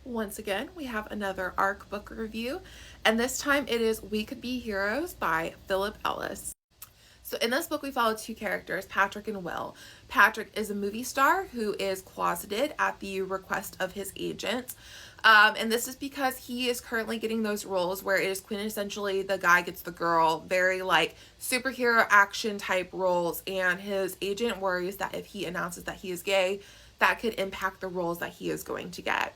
Once again, we have another ARC book review, and this time it is We Could Be Heroes by Philip Ellis. So in this book, we follow two characters, Patrick and Will. Patrick is a movie star who is closeted at the request of his agent. And this is because he is currently getting those roles where it is quintessentially the guy gets the girl, very like superhero action type roles. And his agent worries that if he announces that he is gay, that could impact the roles that he is going to get.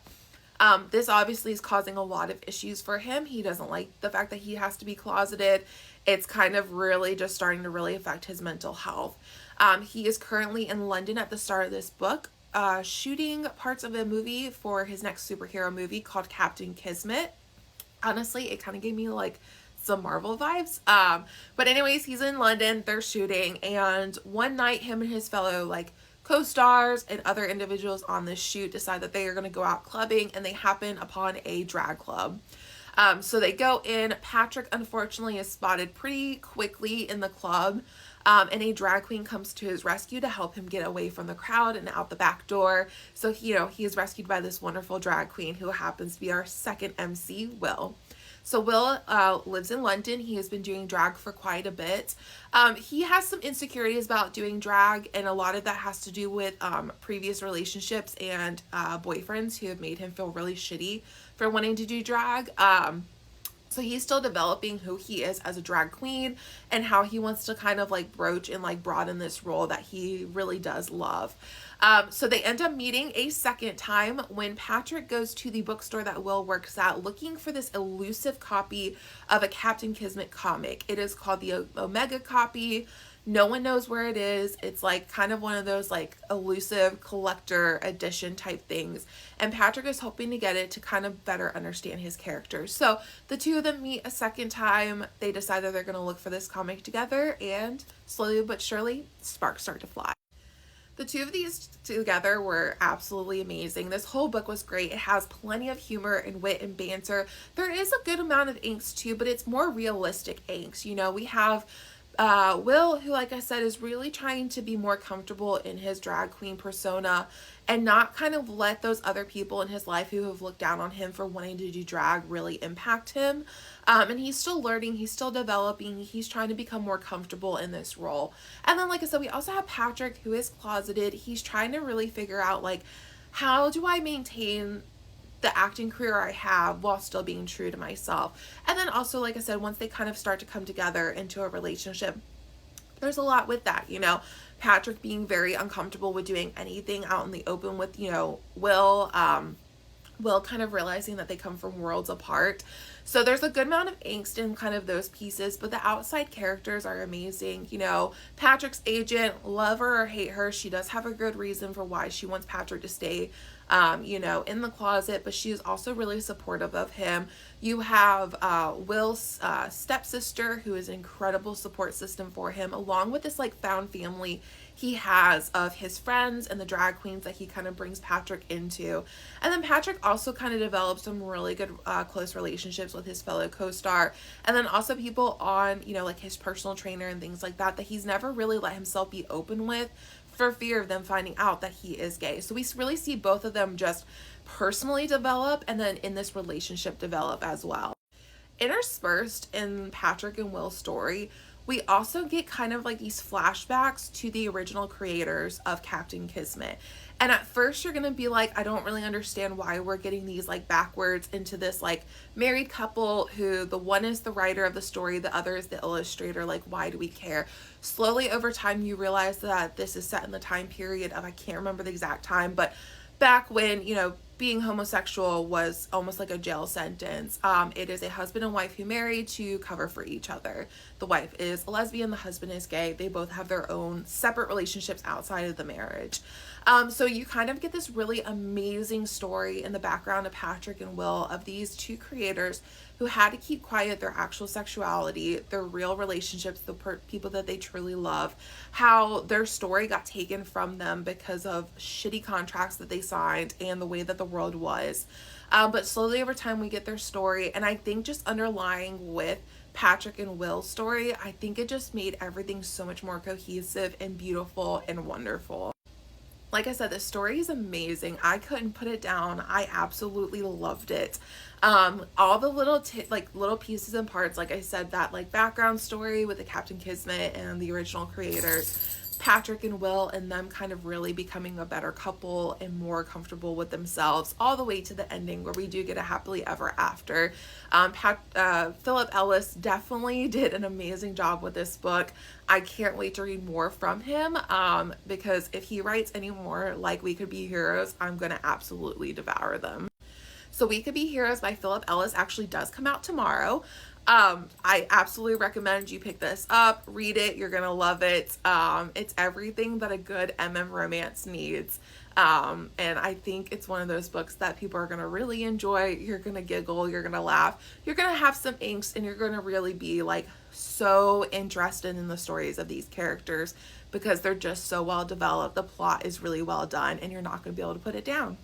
This obviously is causing a lot of issues for him. He doesn't like the fact that he has to be closeted. It's kind of really just starting to really affect his mental health. He is currently in London at the start of this book, shooting parts of a movie for his next superhero movie called Captain Kismet. Honestly, it kind of gave me like some Marvel vibes. But anyways, he's in London, they're shooting, and one night him and his fellow co-stars and other individuals on this shoot decide that they are going to go out clubbing, and they happen upon a drag club. So they go in. Patrick unfortunately is spotted pretty quickly in the club, and a drag queen comes to his rescue to help him get away from the crowd and out the back door. So he is rescued by this wonderful drag queen who happens to be our second MC, Will. So Will lives in London. He has been doing drag for quite a bit. He has some insecurities about doing drag, and a lot of that has to do with previous relationships and boyfriends who have made him feel really shitty for wanting to do drag. So he's still developing who he is as a drag queen and how he wants to kind of broach and broaden this role that he really does love. So they end up meeting a second time when Patrick goes to the bookstore that Will works at looking for this elusive copy of a Captain Kismet comic. It is called the Omega copy. No one knows where it is. It's kind of one of those elusive collector edition type things. And Patrick is hoping to get it to kind of better understand his character. So the two of them meet a second time. They decide that they're going to look for this comic together, and slowly but surely sparks start to fly. The two of these together were absolutely amazing. This whole book was great. It has plenty of humor and wit and banter. There is a good amount of angst too, but it's more realistic angst. We have Will, who, like I said, is really trying to be more comfortable in his drag queen persona and not kind of let those other people in his life who have looked down on him for wanting to do drag really impact him. And he's still learning, he's still developing, he's trying to become more comfortable in this role. And then, like I said, we also have Patrick, who is closeted. He's trying to really figure out, how do I maintain the acting career I have while still being true to myself. And then also, like I said, once they kind of start to come together into a relationship, there's a lot with that, Patrick being very uncomfortable with doing anything out in the open with, Will kind of realizing that they come from worlds apart. So there's a good amount of angst in kind of those pieces, but the outside characters are amazing. Patrick's agent, love her or hate her, she does have a good reason for why she wants Patrick to stay in the closet, but she is also really supportive of him. You have Will's stepsister, who is an incredible support system for him, along with this found family he has of his friends and the drag queens that he kind of brings Patrick into. And then Patrick also kind of develops some really good close relationships with his fellow co-star, and then also people on his personal trainer and things like that he's never really let himself be open with for fear of them finding out that he is gay. So we really see both of them just personally develop, and then in this relationship develop as well. Interspersed in Patrick and Will's story, we also get kind of these flashbacks to the original creators of Captain Kismet. And at first you're gonna be I don't really understand why we're getting these backwards into this married couple who the one is the writer of the story, the other is the illustrator. Why do we care? Slowly over time you realize that this is set in the time period of, I can't remember the exact time, but back when being homosexual was almost like a jail sentence. It is a husband and wife who marry to cover for each other. The wife is a lesbian, the husband is gay. They both have their own separate relationships outside of the marriage. So you kind of get this really amazing story in the background of Patrick and Will, of these two creators who had to keep quiet their actual sexuality, their real relationships, the people that they truly love, how their story got taken from them because of shitty contracts that they signed and the way that the world was. But slowly over time we get their story, and I think just underlying with Patrick and Will's story, I think it just made everything so much more cohesive and beautiful and wonderful. Like I said, the story is amazing. I couldn't put it down. I absolutely loved it. All the little pieces and parts, like I said, that like background story with the Captain Kismet and the original creators, Patrick and Will, and them kind of really becoming a better couple and more comfortable with themselves, all the way to the ending where we do get a happily ever after. Philip Ellis definitely did an amazing job with this book. I can't wait to read more from him, because if he writes any more like We Could Be Heroes, I'm going to absolutely devour them. So We Could Be Heroes by Philip Ellis actually does come out tomorrow. I absolutely recommend you pick this up, read it. You're gonna love it. It's everything that a good romance needs. And I think it's one of those books that people are gonna really enjoy. You're gonna giggle, you're gonna laugh, you're gonna have some angst, and you're gonna really be like so interested in the stories of these characters because they're just so well developed. The plot is really well done, and you're not gonna be able to put it down.